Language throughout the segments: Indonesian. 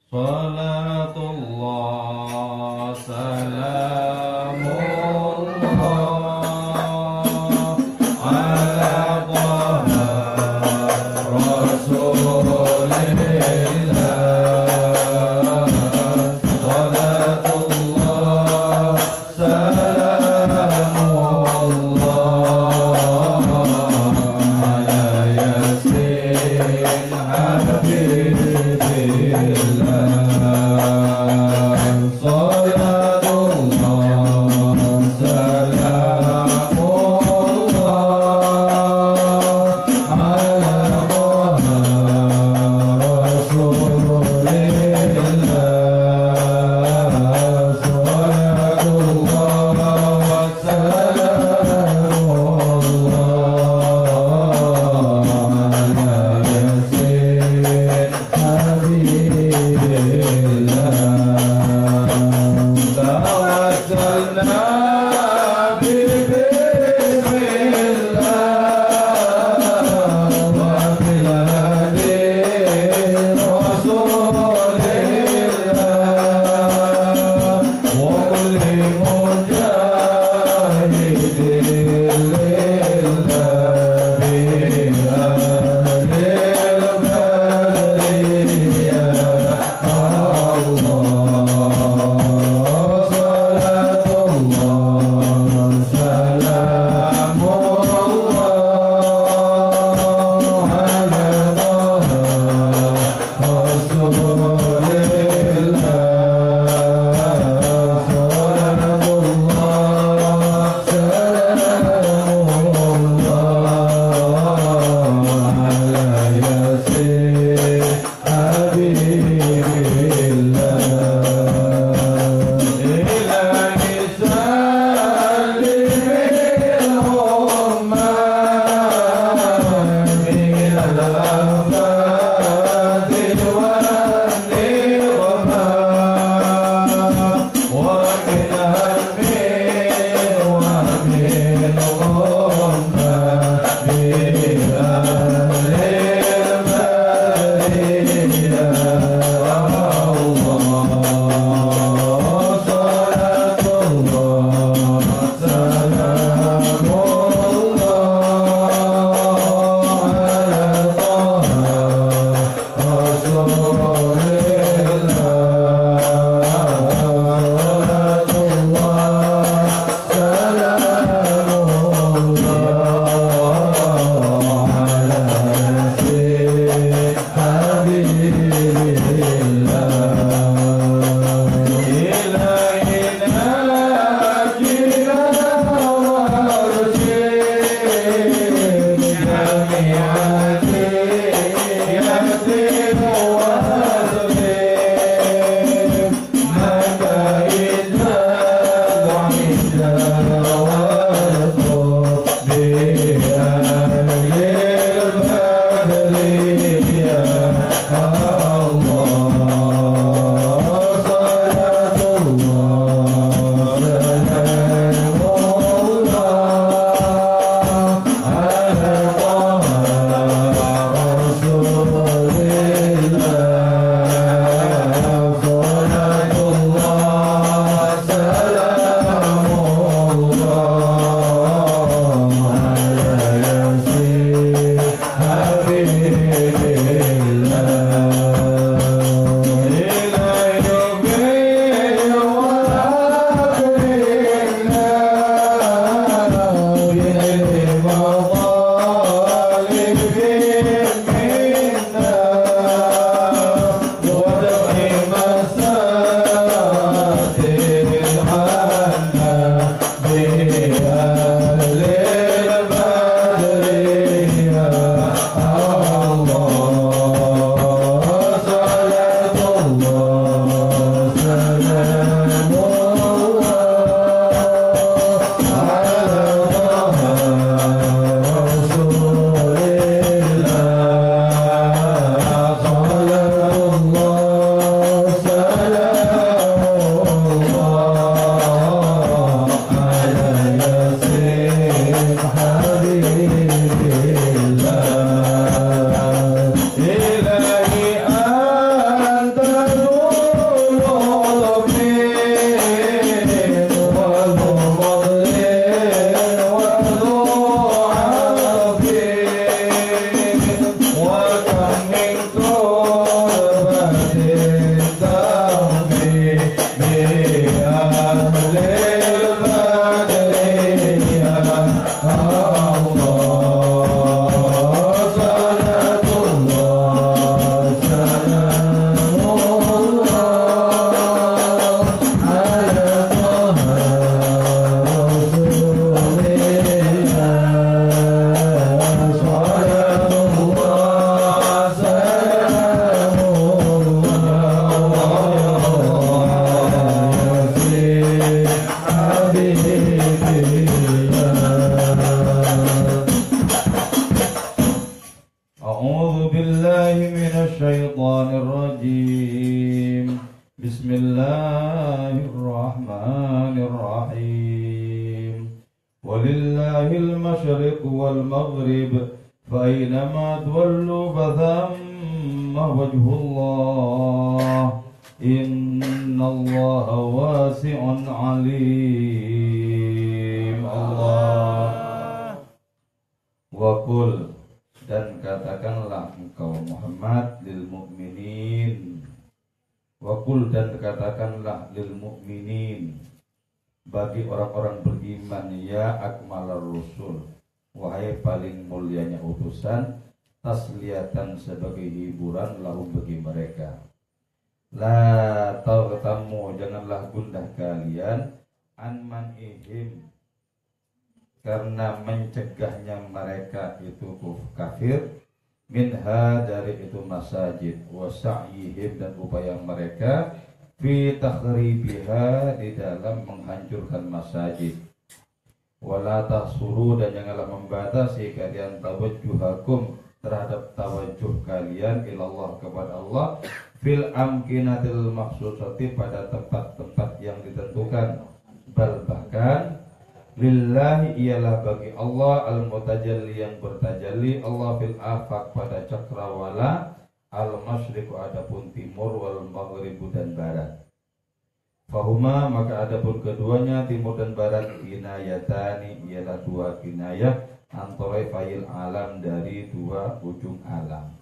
Salatullah salamullah ala Taha Rasulillah. Salatullah salamullah ala Yasin Habibillah. Bismillahirrahmanirrahim. Walillahil masyriq wal maghrib, fa aynama tuwallu fathamma wajhullah. Innallaha wasi'un alim. Allah. Wa qul, dan katakanlah engkau Muhammad lil mu'minin. Wa qul, dan katakanlah lil mu'minin, bagi orang-orang beriman, ya akmalar rusul, wahai paling mulianya utusan, tasliyatan sebagai hiburan lahum bagi mereka. La taghtamu, janganlah gundah kalian, an man'ihim, karena mencegahnya mereka itu kafir, minha, dari itu masajid, wa sa'yihim, dan upaya mereka fi takhribiha, di dalam menghancurkan masajid. Wala tahsuru, dan janganlah membatasi kalian tawajjuhakum, terhadap tawajuh kalian ilallah, kepada Allah, fil amkinatil maksudati, pada tempat-tempat yang ditentukan. Bal, bahkan lillahi, ialah bagi Allah, al-mutajalli, yang bertajalli, Allah fil afaq, pada cakrawala, al-masyriqu, adapun timur, wal maghribu, dan barat. Fahuma, maka adapun keduanya, timur dan barat, kinayatani, ialah dua kinayah, antara fa'il alam, dari dua ujung alam.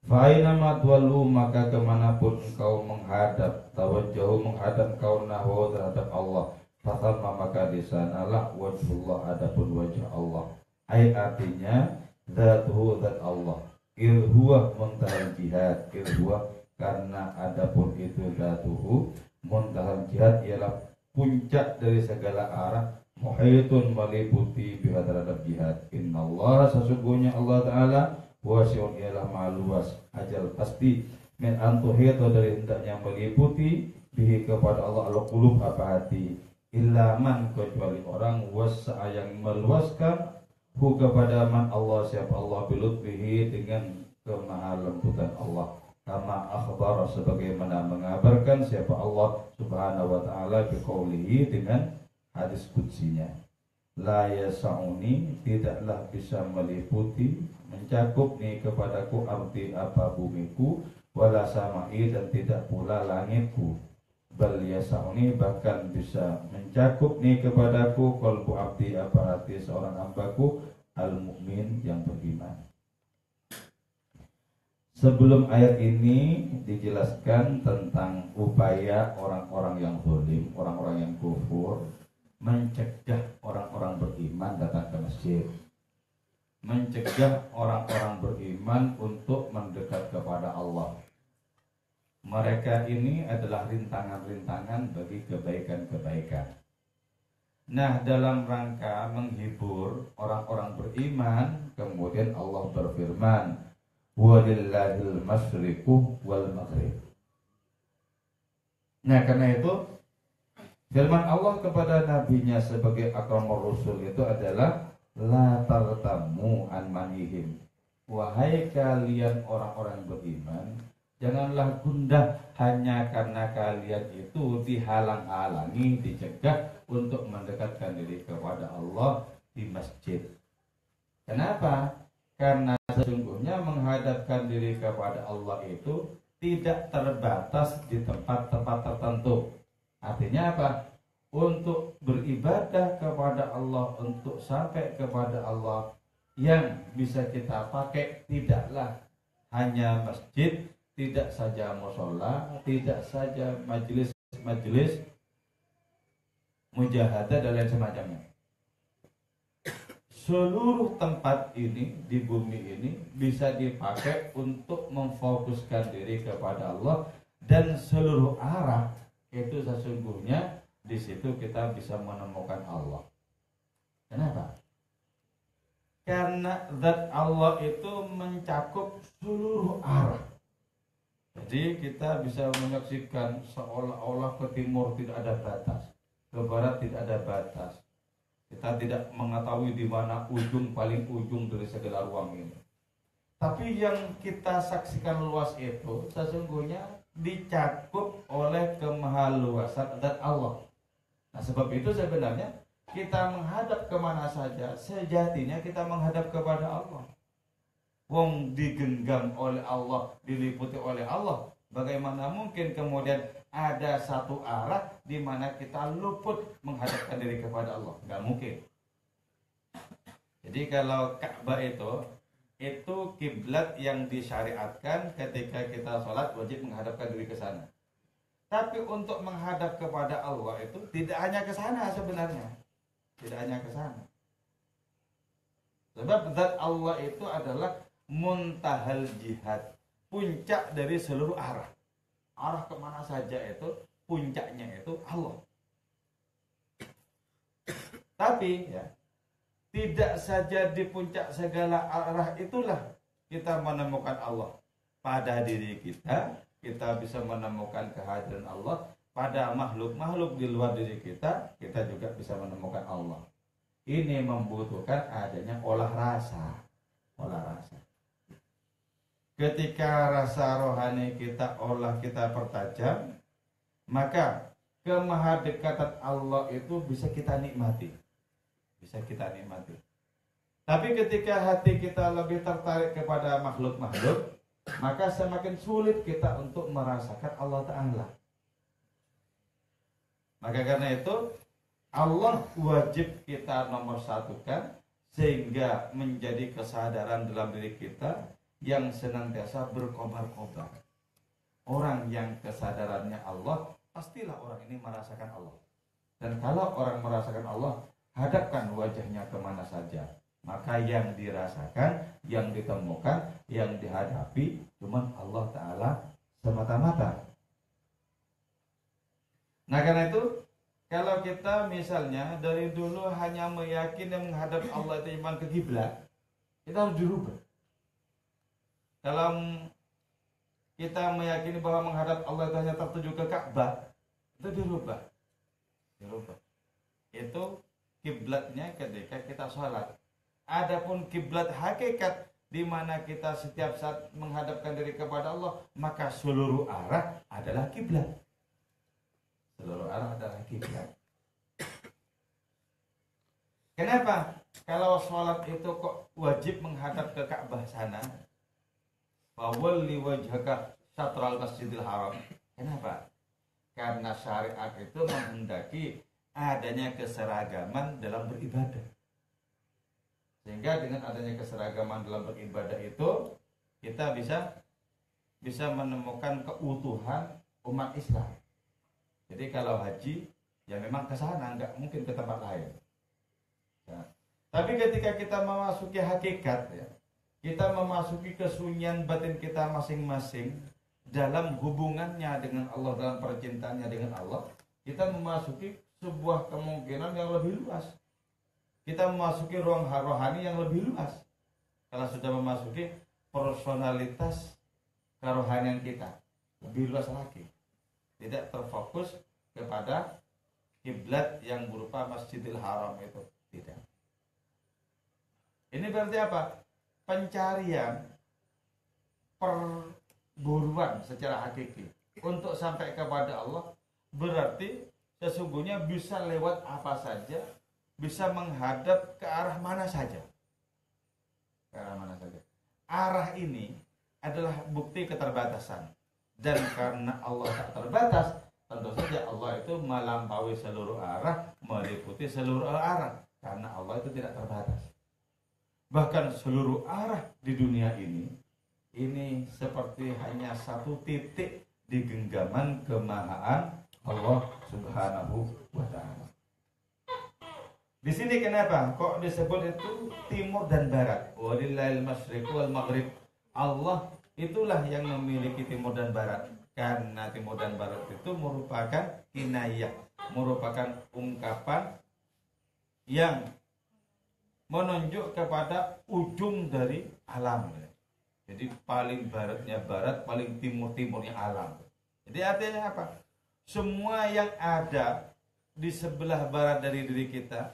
Fa'ina madwalu, maka kemanapun engkau menghadap, tawajjahu, menghadap engkau nahwa, terhadap Allah, fathama, maka di sanalah wajhullah, adapun wajah Allah. Ay, artinya zatuhu, zat Allah. Ilhuwa muntahal jihad, ilhuwa, karena adapun itu zatuhu, muntahal jihad, ialah puncak dari segala arah, muhitun, meliputi, biha, terhadap jihad. Innallaha, sesungguhnya Allah Ta'ala, wasi'un, ialah maha luas, ajal pasti, min antuhita, dari hendaknya meliputi, bihi, kepada Allah, al-qulub, apa hati, illa man, kecuali orang, wasa, yang meluaskan, hu, kepada man Allah, siapa Allah, bilutbihi, dengan kemahalembutan Allah, kama akhbar, sebagaimana mengabarkan siapa Allah subhanahu wa ta'ala, biqaulihi, dengan hadis qudsinya, la yasa'uni, tidaklah bisa meliputi, mencakup nih kepadaku, arti apa bumiku, wala sama'i, dan tidak pula langitku, bal yasa'uni, bahkan bisa mencakup nih kepadaku, qalbu abdi, apa hati seorang hambaku, al-mu'min, yang beriman. Sebelum ayat ini dijelaskan tentang upaya orang-orang yang zalim, orang-orang yang kufur, mencegah orang-orang beriman datang ke masjid, mencegah orang-orang beriman untuk mendekat kepada Allah. Mereka ini adalah rintangan-rintangan bagi kebaikan-kebaikan. Nah, dalam rangka menghibur orang-orang beriman, kemudian Allah berfirman, walillahil masyriqu wal maghrib. Nah, karena itu firman Allah kepada nabinya sebagai akramur rusul itu adalah la tartamu an manihim. Wahai kalian orang-orang beriman, janganlah gundah hanya karena kalian itu dihalang-halangi, dicegah untuk mendekatkan diri kepada Allah di masjid. Kenapa? Karena sesungguhnya menghadapkan diri kepada Allah itu tidak terbatas di tempat-tempat tertentu. Artinya apa? Untuk beribadah kepada Allah, untuk sampai kepada Allah, yang bisa kita pakai tidaklah hanya masjid, tidak saja mushola, tidak saja majelis mujahadah dan lain semacamnya. Seluruh tempat ini di bumi ini bisa dipakai untuk memfokuskan diri kepada Allah, dan seluruh arah itu sesungguhnya di situ kita bisa menemukan Allah. Kenapa? Karena zat Allah itu mencakup seluruh arah. Jadi kita bisa menyaksikan seolah-olah ke timur tidak ada batas, ke barat tidak ada batas. Kita tidak mengetahui di mana paling ujung dari segala ruang ini. Tapi yang kita saksikan luas itu sesungguhnya dicakup oleh kemahaluasan dan Allah. Nah sebab itu sebenarnya kita menghadap kemana saja, sejatinya kita menghadap kepada Allah. Wong digenggam oleh Allah, diliputi oleh Allah. Bagaimana mungkin kemudian ada satu arah di mana kita luput menghadapkan diri kepada Allah? Nggak mungkin. Jadi kalau Ka'bah itu kiblat yang disyariatkan ketika kita sholat wajib menghadapkan diri ke sana. Tapi untuk menghadap kepada Allah itu tidak hanya ke sana sebenarnya. Tidak hanya ke sana. Sebab zat Allah itu adalah muntahal jihad, puncak dari seluruh arah. Arah kemana saja itu puncaknya itu Allah. Tapi ya, tidak saja di puncak segala arah itulah kita menemukan Allah. Pada diri kita, kita bisa menemukan kehadiran Allah. Pada makhluk-makhluk di luar diri kita, kita juga bisa menemukan Allah. Ini membutuhkan adanya olah rasa. Olah rasa. Ketika rasa rohani kita olah, kita pertajam, maka kemahadekatan Allah itu bisa kita nikmati. Bisa kita nikmati. Tapi ketika hati kita lebih tertarik kepada makhluk-makhluk, maka semakin sulit kita untuk merasakan Allah Ta'ala. Maka karena itu Allah wajib kita nomor satukan sehingga menjadi kesadaran dalam diri kita yang senantiasa berkobar-kobar. Orang yang kesadarannya Allah, pastilah orang ini merasakan Allah. Dan kalau orang merasakan Allah, hadapkan wajahnya kemana saja. Maka yang dirasakan, yang ditemukan, yang dihadapi cuma Allah Ta'ala semata-mata. Nah karena itu, kalau kita misalnya dari dulu hanya meyakini menghadap Allah itu iman ke kiblat, kita harus dirubah. Dalam kita meyakini bahwa menghadap Allah itu hanya tertuju ke Ka'bah, itu dirubah. Itu kiblatnya ketika kita sholat. Adapun kiblat hakikat di mana kita setiap saat menghadapkan diri kepada Allah, maka seluruh arah adalah kiblat. Seluruh arah adalah kiblat. Kenapa? Kalau sholat itu kok wajib menghadap ke Ka'bah sana? Fawalli wajhaka syatral masjidil haram. Kenapa? Karena syariat itu menghendaki adanya keseragaman dalam beribadah. Sehingga dengan adanya keseragaman dalam beribadah itu kita bisa menemukan keutuhan umat Islam. Jadi kalau haji ya memang ke sana, nggak mungkin ke tempat lain. Ya. Tapi ketika kita memasuki hakikat, ya, kita memasuki kesunyian batin kita masing-masing dalam hubungannya dengan Allah, dalam percintaannya dengan Allah, kita memasuki sebuah kemungkinan yang lebih luas. Kita memasuki ruang rohani yang lebih luas. Kalau sudah memasuki personalitas kerohanian kita, lebih luas lagi. Tidak terfokus kepada kiblat yang berupa Masjidil Haram itu, tidak. Ini berarti apa? Pencarian, perburuan secara hakiki untuk sampai kepada Allah berarti sesungguhnya bisa lewat apa saja, bisa menghadap ke arah mana saja. Ke arah mana saja. Arah ini adalah bukti keterbatasan. Dan karena Allah tak terbatas, tentu saja Allah itu melampaui seluruh arah, meliputi seluruh arah. Karena Allah itu tidak terbatas. Bahkan seluruh arah di dunia ini seperti hanya satu titik di genggaman kemahaan Allah Subhanahu wa Ta'ala. Di sini kenapa kok disebut itu timur dan barat? Walillahil masyriq wal maghrib. Allah itulah yang memiliki timur dan barat. Karena timur dan barat itu merupakan kinayah, merupakan ungkapan yang menunjuk kepada ujung dari alam. Jadi paling baratnya barat, paling timurnya alam. Jadi artinya apa? Semua yang ada di sebelah barat dari diri kita,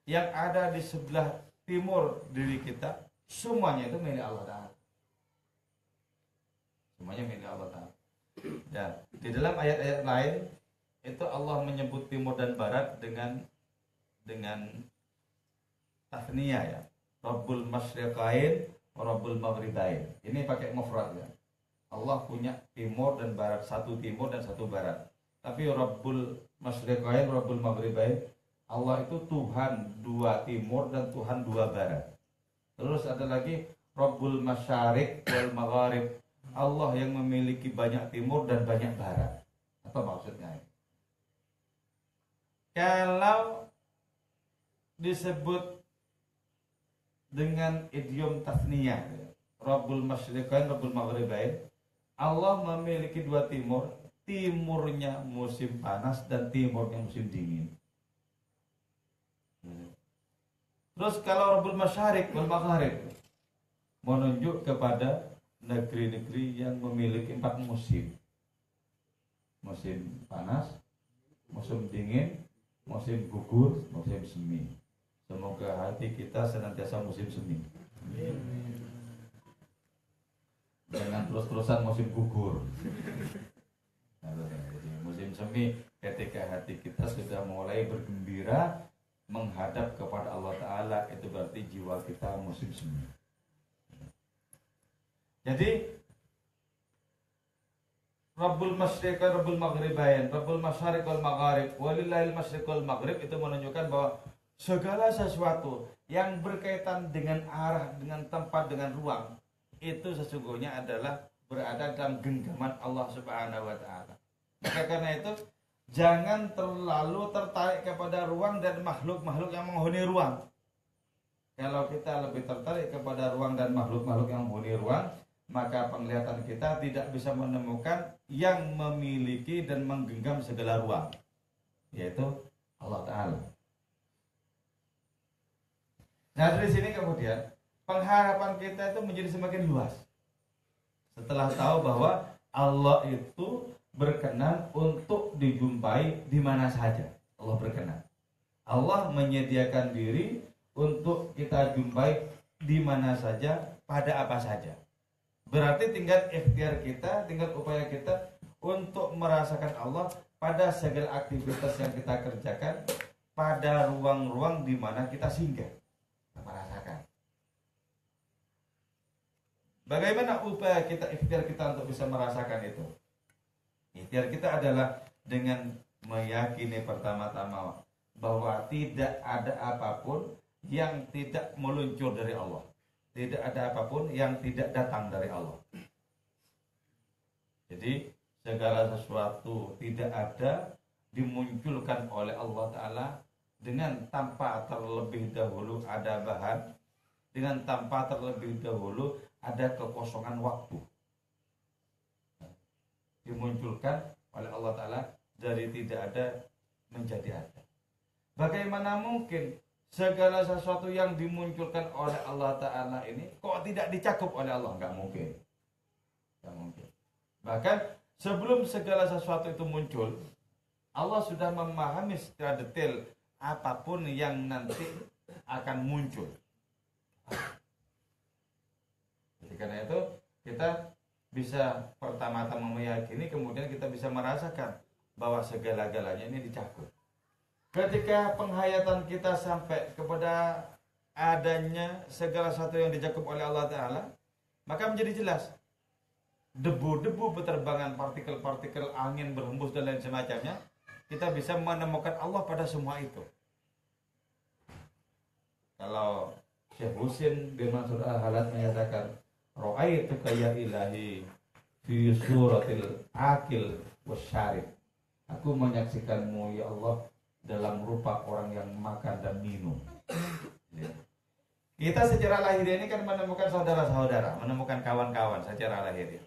yang ada di sebelah timur diri kita, semuanya itu milik Allah Ta'ala. Semuanya milik Allah Ta'ala. Dan di dalam ayat-ayat lain itu Allah menyebut timur dan barat dengan tasniyah ya. Rabbul masyriqain wa Rabbul maghribain. Ini pakai mufrad ya. Allah punya timur dan barat, satu timur dan satu barat. Tapi Rabbul masyriqain, Rabbul maghribain, Allah itu Tuhan dua timur dan Tuhan dua barat. Terus ada lagi Rabbul masyariq wal magharib. Allah yang memiliki banyak timur dan banyak barat. Apa maksudnya? Kalau disebut dengan idiom tasniyah, Rabbul masyriqain, Rabbul maghribain, Allah memiliki dua timur, timurnya musim panas dan timurnya musim dingin. Terus kalau Rabbul masyariq wal magharib menunjuk kepada negeri-negeri yang memiliki 4 musim. Musim panas, musim dingin, musim gugur, musim semi. Semoga hati kita senantiasa musim semi. Jangan terus-terusan musim gugur. Jadi musim semi ketika hati kita sudah mulai bergembira menghadap kepada Allah Ta'ala, itu berarti jiwa kita musim semi. Jadi Rabbul masyriq wa Rabbul maghribain, Rabbul masyariq wal magharib, walillahil masyriq wal maghrib, itu menunjukkan bahwa segala sesuatu yang berkaitan dengan arah, dengan tempat, dengan ruang, itu sesungguhnya adalah berada dalam genggaman Allah Subhanahu wa taala. Maka karena itu jangan terlalu tertarik kepada ruang dan makhluk-makhluk yang menghuni ruang. Kalau kita lebih tertarik kepada ruang dan makhluk-makhluk yang menghuni ruang, maka penglihatan kita tidak bisa menemukan yang memiliki dan menggenggam segala ruang, yaitu Allah Ta'ala. Nah, dari sini kemudian pengharapan kita itu menjadi semakin luas. Setelah tahu bahwa Allah itu berkenan untuk dijumpai di mana saja. Allah berkenan. Allah menyediakan diri untuk kita jumpai di mana saja, pada apa saja. Berarti tinggal ikhtiar kita, tinggal upaya kita untuk merasakan Allah pada segala aktivitas yang kita kerjakan, pada ruang-ruang di mana kita singgah, kita merasakan. Bagaimana upaya kita, ikhtiar kita untuk bisa merasakan itu? Ikhtiar kita adalah dengan meyakini pertama-tama bahwa tidak ada apapun yang tidak meluncur dari Allah. Tidak ada apapun yang tidak datang dari Allah. Jadi segala sesuatu tidak ada dimunculkan oleh Allah Ta'ala dengan tanpa terlebih dahulu ada bahan, dengan tanpa terlebih dahulu ada kekosongan waktu. Dimunculkan oleh Allah Ta'ala dari tidak ada menjadi ada. Bagaimana mungkin segala sesuatu yang dimunculkan oleh Allah Ta'ala ini kok tidak dicakup oleh Allah? Nggak mungkin. Nggak mungkin. Bahkan sebelum segala sesuatu itu muncul, Allah sudah memahami secara detail apapun yang nanti akan muncul. Jadi karena itu kita bisa pertama-tama meyakini, kemudian kita bisa merasakan bahwa segala-galanya ini dicakup. Ketika penghayatan kita sampai kepada adanya segala sesuatu yang dicakup oleh Allah Ta'ala, maka menjadi jelas debu-debu beterbangan, partikel-partikel angin berhembus dan lain semacamnya, kita bisa menemukan Allah pada semua itu. Kalau Syekh Husin bin Mansur Al-Halad menyatakan, Ra'aituka ya ilahi fi suratil akil wasyarib. Aku menyaksikanmu ya Allah dalam rupa orang yang makan dan minum. Kita secara lahiriah ini kan menemukan saudara-saudara, menemukan kawan-kawan secara lahiriah.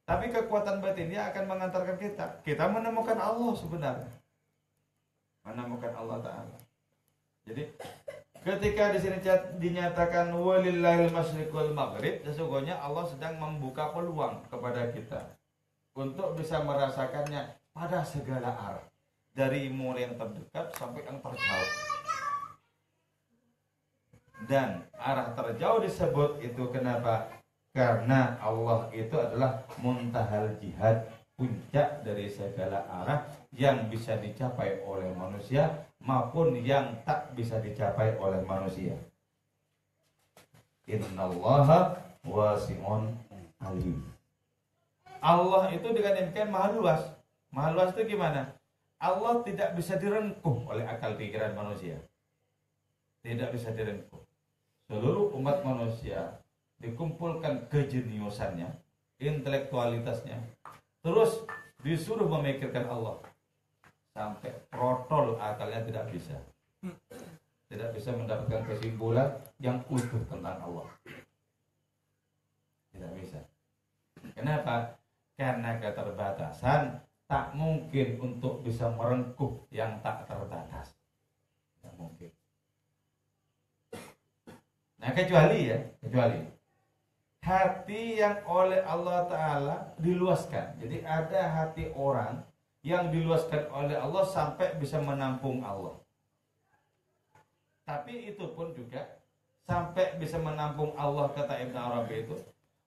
Tapi kekuatan batinnya akan mengantarkan kita menemukan Allah sebenarnya. Menemukan Allah Ta'ala. Jadi ketika di sini dinyatakan walillahil masyriq wal maghrib, sesungguhnya Allah sedang membuka peluang kepada kita untuk bisa merasakannya pada segala arah. Dari mulai yang terdekat sampai yang terjauh. Dan arah terjauh disebut itu kenapa? Karena Allah itu adalah muntahal jihad, puncak dari segala arah yang bisa dicapai oleh manusia maupun yang tak bisa dicapai oleh manusia. Innallaha wasi'un alim. Allah itu dengan demikian maha luas. Maha luas itu gimana? Allah tidak bisa direngkuh oleh akal pikiran manusia. Tidak bisa direngkuh. Seluruh umat manusia dikumpulkan kejeniusannya, intelektualitasnya, terus disuruh memikirkan Allah, sampai protol akalnya tidak bisa mendapatkan kesimpulan yang utuh tentang Allah. Tidak bisa. Kenapa? Karena keterbatasan, tak mungkin untuk bisa merengkuh yang tak terbatas. Tidak mungkin. Nah, kecuali hati yang oleh Allah Ta'ala diluaskan. Jadi ada hati orang yang diluaskan oleh Allah sampai bisa menampung Allah. Tapi itu pun juga sampai bisa menampung Allah, kata Ibn Arabi itu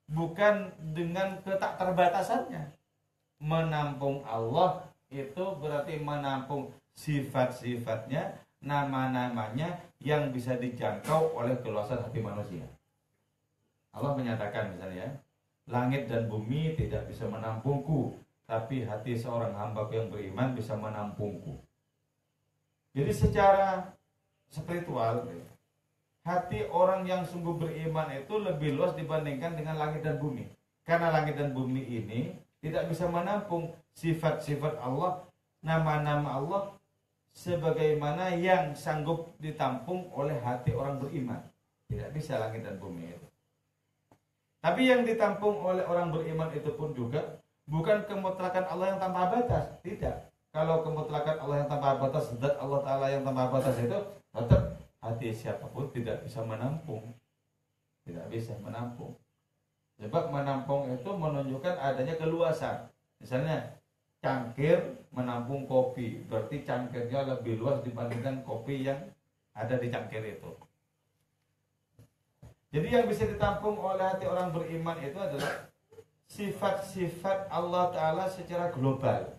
bukan dengan ketak terbatasannya. Menampung Allah itu berarti menampung sifat-sifatnya, nama-namanya yang bisa dijangkau oleh keluasan hati manusia. Allah menyatakan misalnya, langit dan bumi tidak bisa menampungku, tapi hati seorang hamba-Ku yang beriman bisa menampungku. Jadi secara spiritual, hati orang yang sungguh beriman itu lebih luas dibandingkan dengan langit dan bumi. Karena langit dan bumi ini tidak bisa menampung sifat-sifat Allah, nama-nama Allah sebagaimana yang sanggup ditampung oleh hati orang beriman. Tidak bisa langit dan bumi itu. Tapi yang ditampung oleh orang beriman itu pun juga bukan kemutlakan Allah yang tanpa batas. Tidak. Kalau kemutlakan Allah yang tanpa batas, zat Allah Ta'ala yang tanpa batas itu tetap hati siapapun tidak bisa menampung. Tidak bisa menampung. Sebab menampung itu menunjukkan adanya keluasan. Misalnya cangkir menampung kopi, berarti cangkirnya lebih luas dibandingkan kopi yang ada di cangkir itu. Jadi yang bisa ditampung oleh hati orang beriman itu adalah sifat-sifat Allah Ta'ala secara global.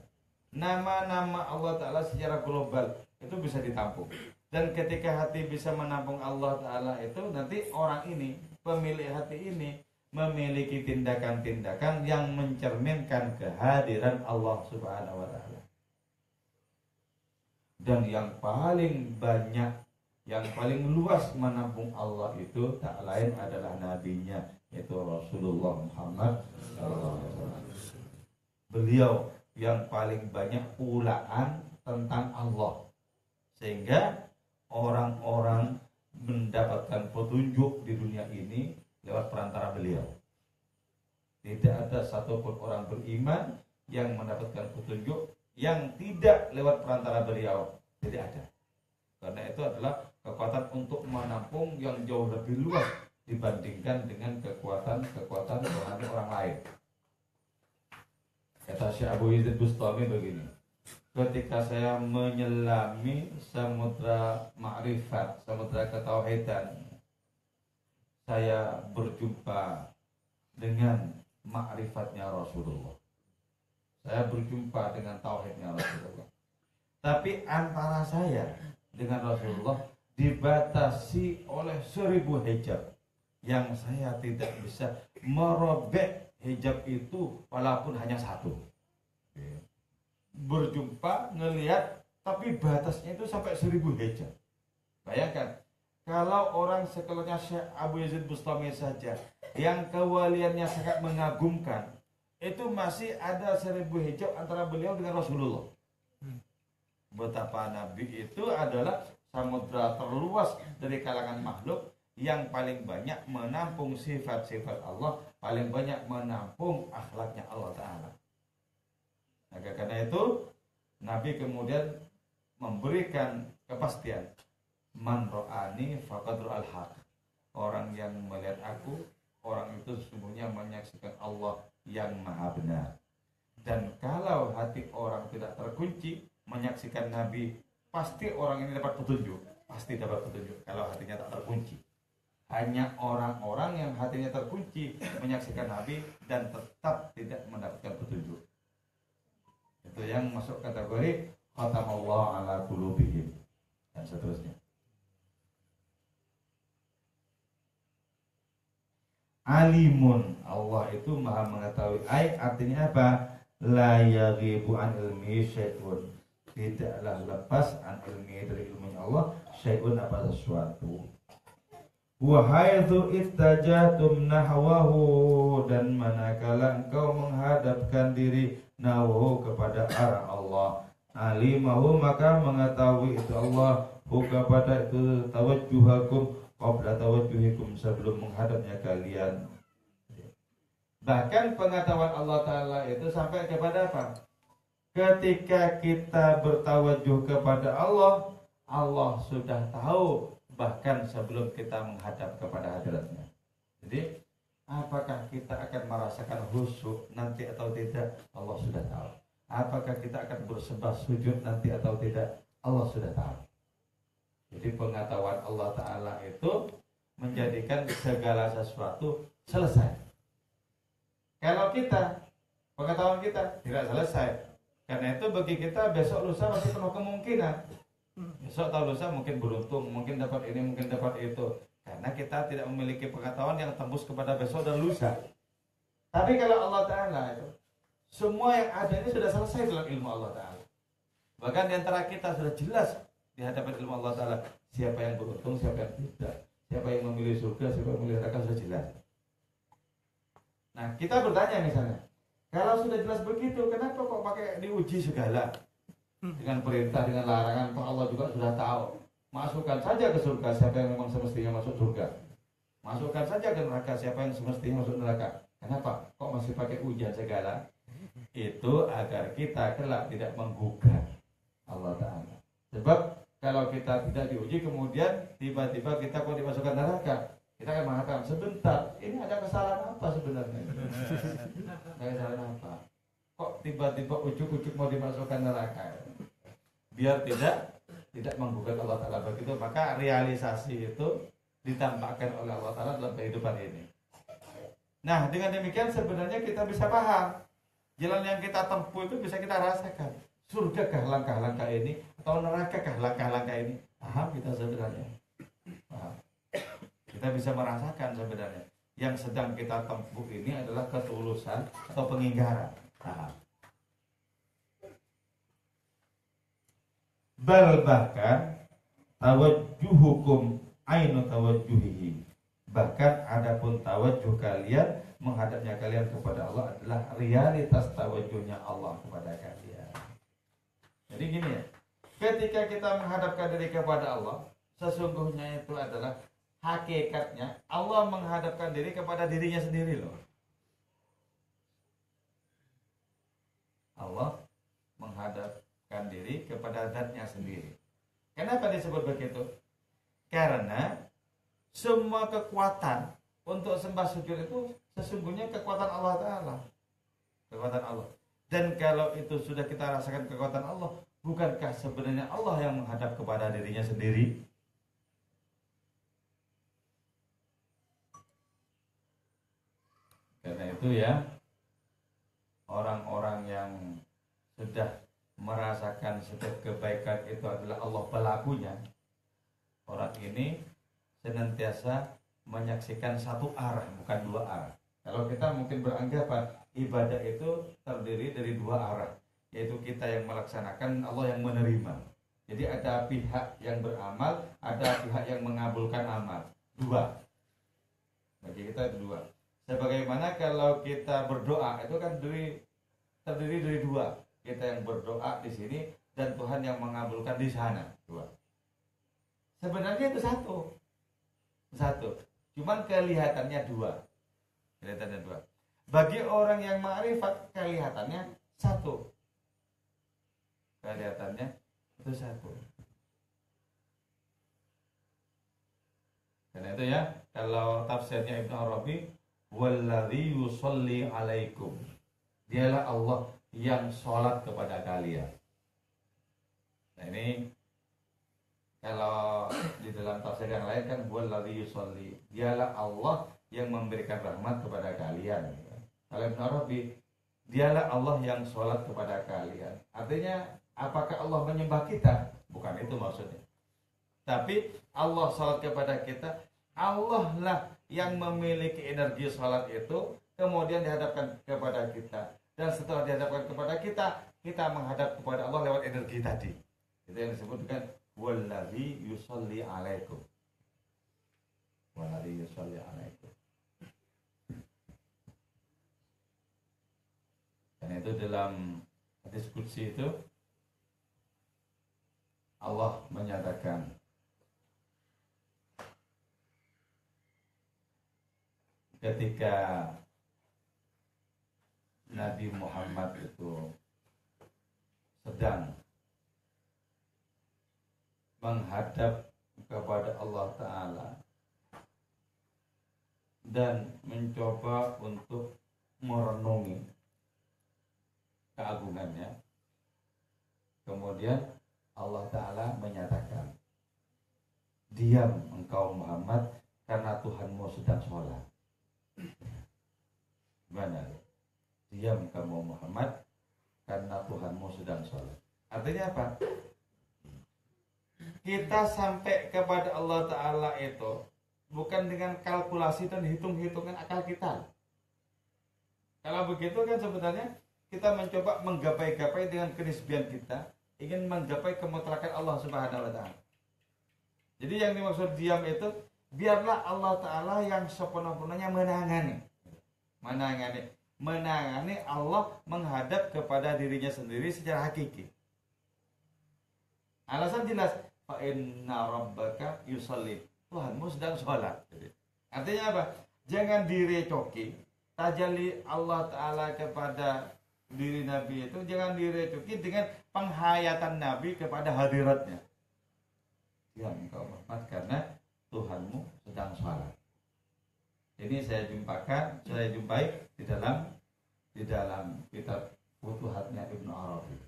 Nama-nama Allah Ta'ala secara global itu bisa ditampung. Dan ketika hati bisa menampung Allah Ta'ala itu, nanti orang ini, pemilik hati ini, memiliki tindakan-tindakan yang mencerminkan kehadiran Allah Subhanahu wa Ta'ala. Dan yang paling banyak, yang paling luas menampung Allah itu tak lain adalah nabinya, yaitu Rasulullah Muhammad SAW. Beliau yang paling banyak ulaan tentang Allah, sehingga orang-orang mendapatkan petunjuk di dunia ini lewat perantara beliau. Tidak ada satupun orang beriman yang mendapatkan petunjuk yang tidak lewat perantara beliau. Tidak ada. Karena itu adalah kekuatan untuk menampung yang jauh lebih luas dibandingkan dengan kekuatan orang lain. Kata Syekh Abu Yazid Bustami begini, ketika saya menyelami samudra ma'rifat, samudra ketauhidan, saya berjumpa dengan ma'rifatnya Rasulullah. Saya berjumpa dengan tauhidnya Rasulullah. Tapi antara saya dengan Rasulullah dibatasi oleh 1000 hijab yang saya tidak bisa merobek hijab itu walaupun hanya satu. Berjumpa, ngelihat, tapi batasnya itu sampai 1000 hijab. Bayangkan, kalau orang sekelilingnya Syekh Abu Yazid Bustami saja yang kewaliannya sangat mengagumkan, itu masih ada 1000 hijab antara beliau dengan Rasulullah. Betapa Nabi itu adalah samudra terluas dari kalangan makhluk yang paling banyak menampung sifat-sifat Allah, paling banyak menampung akhlaknya Allah Ta'ala. Nah, karena itu Nabi kemudian memberikan kepastian, man ro'ani faqad ra'al haq. Orang yang melihat aku, orang itu sesungguhnya menyaksikan Allah yang maha benar. Dan kalau hati orang tidak terkunci menyaksikan Nabi, pasti orang ini dapat petunjuk. Pasti dapat petunjuk kalau hatinya tak terkunci. hanya orang-orang yang hatinya terkunci menyaksikan Nabi dan tetap tidak mendapatkan petunjuk. Itu yang masuk kategori khatamallahu ala qulubihim dan seterusnya. Alimun, Allah itu maha mengetahui. Artinya apa? La yaghibu an ilmi syai'un, tidaklah lepas an ilmi dari ilmunya Allah syai'un apa sesuatu. Wa haitsu ittajatum nahwahu, dan manakala engkau menghadapkan diri nahwahu kepada arah Allah, alimahu maka mengetahui itu Allah hu kepada itu tawajjuhakum qabla tawajjuhikum, sebelum menghadapnya kalian. Bahkan pengetahuan Allah Ta'ala itu sampai kepada apa? Ketika kita bertawajuh kepada Allah, Allah sudah tahu bahkan sebelum kita menghadap kepada hadiratnya. Jadi apakah kita akan merasakan khusyuk nanti atau tidak, Allah sudah tahu. Apakah kita akan bersembah sujud nanti atau tidak, Allah sudah tahu. Jadi pengetahuan Allah Ta'ala itu menjadikan segala sesuatu selesai. Kalau kita, pengetahuan kita tidak selesai, karena itu bagi kita besok lusa masih penuh kemungkinan. Besok atau lusa mungkin beruntung, mungkin dapat ini, mungkin dapat itu, karena kita tidak memiliki pengetahuan yang tembus kepada besok dan lusa. Tapi kalau Allah Ta'ala itu, semua yang ada ini sudah selesai dalam ilmu Allah Ta'ala. Bahkan di antara kita sudah jelas di hadapan ilmu Allah Ta'ala siapa yang beruntung, siapa yang tidak, siapa yang memilih surga, siapa yang memilih neraka, sudah jelas. Nah kita bertanya misalnya, kalau sudah jelas begitu, kenapa kok pakai diuji segala? Dengan perintah, dengan larangan, Allah juga sudah tahu. Masukkan saja ke surga siapa yang memang semestinya masuk surga, masukkan saja ke neraka siapa yang semestinya masuk neraka. Kenapa kok masih pakai ujian segala? Itu agar kita kelak tidak menggugat Allah Ta'ala. Sebab kalau kita tidak diuji kemudian tiba-tiba kita kok dimasukkan neraka, kita akan mengatakan sebentar, ini ada kesalahan apa sebenarnya? Ada kesalahan apa? Kok tiba-tiba ujuk-ujuk mau dimasukkan neraka? Biar tidak menggugat Allah Ta'ala. Begitu maka realisasi itu ditampakkan oleh Allah Ta'ala dalam kehidupan ini. Nah dengan demikian sebenarnya kita bisa paham jalan yang kita tempuh itu bisa kita rasakan. Surga kah langkah-langkah ini atau neraka kah langkah-langkah ini? Paham kita sebenarnya. Paham. Kita bisa merasakan sebenarnya yang sedang kita tempuh ini adalah ketulusan atau pengingkaran. Paham. Bal bahkan tawajjuhukum ainu tawajjuhihi, bahkan adapun tawajjuh kalian menghadapnya kalian kepada Allah adalah realitas tawajjuhnya Allah kepada kalian. Jadi gini ya, ketika kita menghadapkan diri kepada Allah, sesungguhnya itu adalah hakikatnya Allah menghadapkan diri kepada dirinya sendiri loh. Allah menghadapkan diri kepada zatnya sendiri. Kenapa disebut begitu? Karena semua kekuatan untuk sembah sujud itu sesungguhnya kekuatan Allah Ta'ala. Kekuatan Allah. Dan kalau itu sudah kita rasakan kekuatan Allah, bukankah sebenarnya Allah yang menghadap kepada dirinya sendiri? Karena itu ya, orang-orang yang sudah merasakan setiap kebaikan itu adalah Allah pelakunya, orang ini senantiasa menyaksikan satu arah, bukan dua arah. Kalau kita mungkin beranggapan ibadah itu terdiri dari dua arah, yaitu kita yang melaksanakan, Allah yang menerima. Jadi ada pihak yang beramal, ada pihak yang mengabulkan amal. Dua. Bagi kita itu dua. Sebagaimana kalau kita berdoa itu kan terdiri dari dua. Kita yang berdoa di sini dan Tuhan yang mengabulkan di sana. Dua. Sebenarnya itu satu. Cuman kelihatannya dua. Bagi orang yang ma'rifat kelihatannya satu. Kelihatannya itu satu. Karena itu ya, kalau tafsirnya Ibnu Arabi, walladzi yusolli alaikum, dialah Allah yang sholat kepada kalian. Nah ini Kalau di dalam tafsir yang lain kan huwallazi yusolli, dialah Allah yang memberikan rahmat kepada kalian. Kalau Ibnu Arabi, dialah Allah yang sholat kepada kalian. Artinya apakah Allah menyembah kita? Bukan itu maksudnya. Tapi Allah sholat kepada kita, Allah lah yang memiliki energi sholat itu, kemudian dihadapkan kepada kita. Dan setelah dihadapkan kepada kita, kita menghadap kepada Allah lewat energi tadi. Itu yang disebutkan wallazi yusolli alaikum. Wallazi yusolli alaikum. Dan itu dalam hadis qudsi itu Allah menyatakan ketika Nabi Muhammad itu sedang menghadap kepada Allah Ta'ala dan mencoba untuk merenungi keagungannya, kemudian Allah Ta'ala menyatakan, diam engkau Muhammad karena Tuhanmu sedang sholat. Gimana? Diam kamu Muhammad karena Tuhanmu sedang sholat. Artinya apa? Kita sampai kepada Allah Ta'ala itu bukan dengan kalkulasi dan hitung-hitungan akal kita. Kalau begitu kan sebenarnya kita mencoba menggapai-gapai dengan kenisbian kita, ingin menggapai kemutlakan Allah Subhanahu wa Ta'ala. Jadi yang dimaksud diam itu, biarlah Allah Ta'ala yang sepenuh-penuhnya menangani Allah menghadap kepada dirinya sendiri secara hakiki. Alasan jelas, fa inna rabbaka yusalli, Tuhanmu sedang sholat. Artinya apa? Jangan direcoki tajalli Allah Ta'ala kepada diri Nabi itu, jangan direcoki dengan penghayatan Nabi kepada hadiratnya. Ya engkau Muhammad karena Tuhanmu sedang sholat. Ini saya jumpai di dalam kitab Futuhatnya Ibnu Arabi.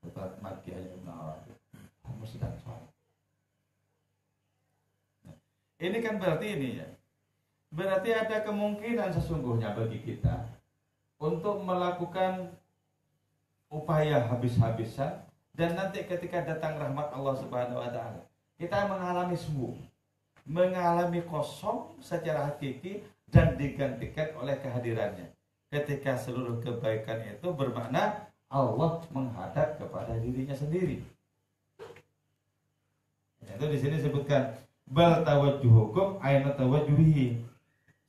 Futuhat Makkiyahnya Ibnu Arabi. Kamu sedang sholat. Nah, ini kan berarti ini ya. Berarti ada kemungkinan sesungguhnya bagi kita untuk melakukan upaya habis-habisan, dan nanti ketika datang rahmat Allah Subhanahu wa Ta'ala, kita mengalami semu, mengalami kosong secara hakiki dan digantikan oleh kehadirannya. Ketika seluruh kebaikan itu bermakna Allah menghadap kepada dirinya sendiri. Itu di sini disebutkan bal tawajjuhukum aina tawajjuhi.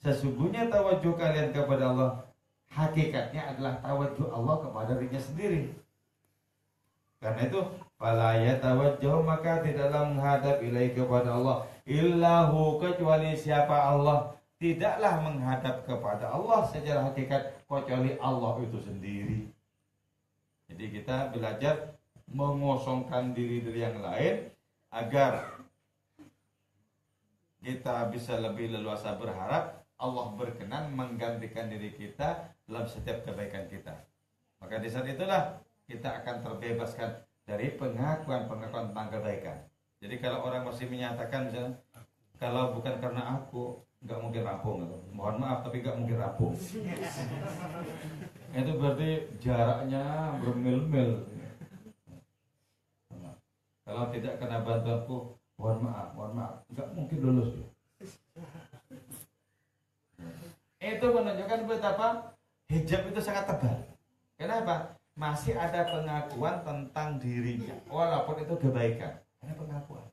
Sesungguhnya tawajuh kalian kepada Allah hakikatnya adalah tawajuh Allah kepada dirinya sendiri. Karena itu fala yatawajjahu, maka tidaklah menghadap ilahi kepada Allah illahu, kecuali siapa Allah, tidaklah menghadap kepada Allah secara hakikat kecuali Allah itu sendiri. Jadi kita belajar mengosongkan diri dari yang lain agar kita bisa lebih leluasa berharap Allah berkenan menggantikan diri kita dalam setiap kebaikan kita. Maka di saat itulah kita akan terbebaskan dari pengakuan-pengakuan tentang kebaikan. Jadi kalau orang masih menyatakan misalnya, kalau bukan karena aku nggak mungkin rampung, gitu. Mohon maaf tapi nggak mungkin rampung. Itu berarti jaraknya bermil-mil. Kalau tidak kena bantuanku, mohon maaf, nggak mungkin lulus. Itu menunjukkan betapa hijab itu sangat tebal. Kenapa? Masih ada pengakuan tentang dirinya, walaupun itu kebaikan. Ada pengakuan.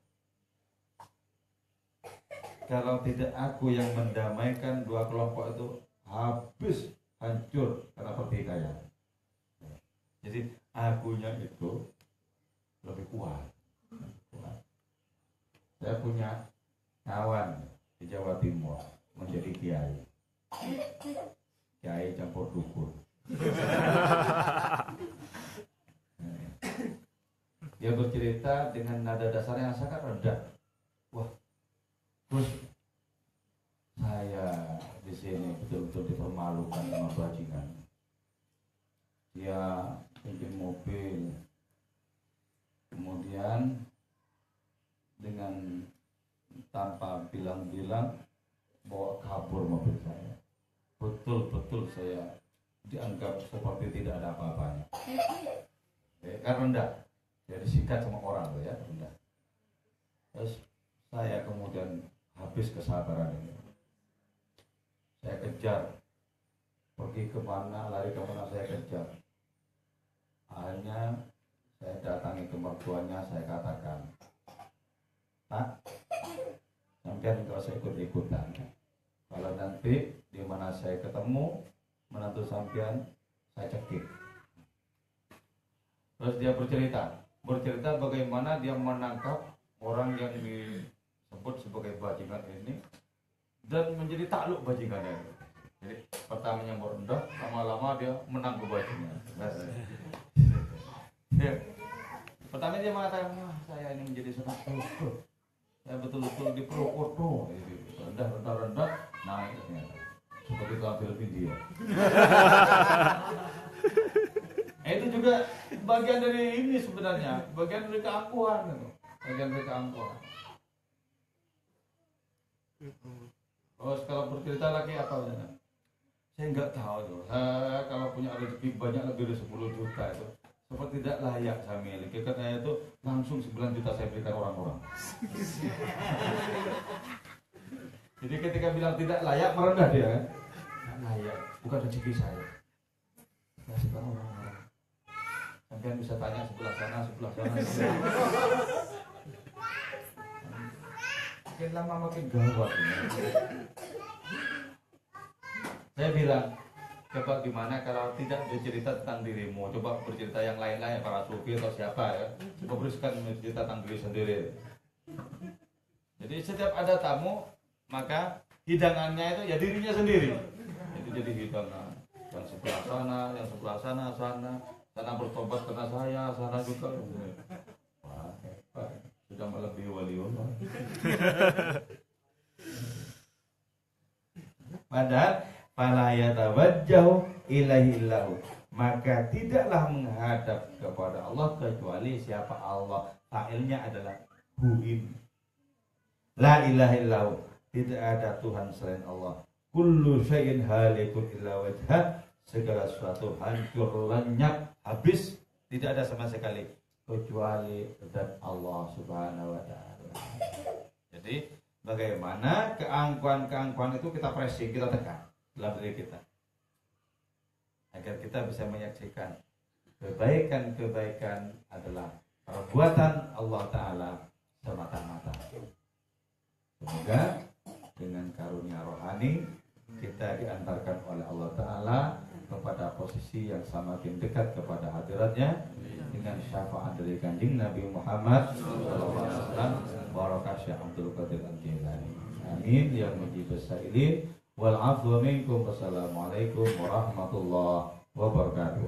Kalau tidak aku yang mendamaikan dua kelompok itu habis hancur karena pertikaian. Jadi akunya itu lebih kuat. Saya punya kawan di Jawa Timur menjadi kiai. Kiai campur dukun. Dia bercerita dengan nada dasar yang sangat rendah. Wah, Gus, saya di sini betul-betul dipermalukan sama bajingan. Dia pinjam mobil, kemudian kemudian dengan tanpa bilang-bilang bawa kabur mobil saya. Betul-betul saya dianggap seperti tidak ada apa-apanya. Kan rendah. Saya disikat sama orang tuh ya, rendah. Terus saya kemudian habis kesabaran ini. Saya kejar, pergi kemana, lari kemana saya kejar. Akhirnya saya datangi ke mertuanya, saya katakan, Pak, sampean kalau saya ikut-ikutan, kalau nanti di mana saya ketemu menantu sampean, saya cekik. Terus dia bercerita bagaimana dia menangkap orang yang disebut sebagai bajingan ini dan menjadi takluk bajingannya. Jadi pertamanya merendah, lama-lama dia menang bajingan. Pertama dia mengatakan, saya ini menjadi senang syukur. Saya betul-betul diprokoto, rendah, naik ternyata. Seperti dalam film India. Itu juga bagian dari ini sebenarnya, bagian dari keangkuhan itu. Bagian dari keangkuhan. Terus kalau bercerita lagi apa ya? Saya nggak tahu tuh. Kalau punya rezeki banyak lebih dari 10 juta itu seperti tidak layak saya miliki. Katanya itu langsung 9 juta saya berikan orang-orang. Jadi ketika bilang tidak layak merendah dia kan? Tidak layak, bukan rezeki saya. Kasihkan orang-orang. Sampai bisa tanya sebelah sana. Makin lama makin gawat ini. Saya bilang, coba gimana kalau tidak bercerita tentang dirimu, coba bercerita yang lain-lain, para sufi atau siapa ya, coba berikan bercerita tentang diri sendiri. Jadi setiap ada tamu, maka hidangannya itu ya dirinya sendiri. Itu jadi hidangan. Yang sebelah sana bertobat karena saya, sana juga. Wah, hebat. Sudah melebihi waliullah. Padahal fala yatawajjahu ilaihi illahu, maka tidaklah menghadap kepada Allah kecuali siapa Allah. Fa'ilnya adalah huim. La ilaha illahu, tidak ada Tuhan selain Allah. Kullu syai'in halikun illa wajhah, segala sesuatu hancur lenyap habis, tidak ada sama sekali kecuali zat Allah Subhanahu wa taala. Jadi bagaimana keangkuhan itu kita pressing, kita tekan dalam diri kita agar kita bisa menyaksikan kebaikan adalah perbuatan Allah Ta'ala semata-mata. Semoga dengan karunia rohani kita diantarkan oleh Allah Ta'ala kepada posisi yang semakin dekat kepada hadiratnya dengan syafaat dari kanjeng Nabi Muhammad SAW. Barakah Syekh Abdul Qadir Al-Jilani. Amin ya mujibus sa'ilin. Wal afwa minkum. Wassalamualaikum warahmatullahi wabarakatuh.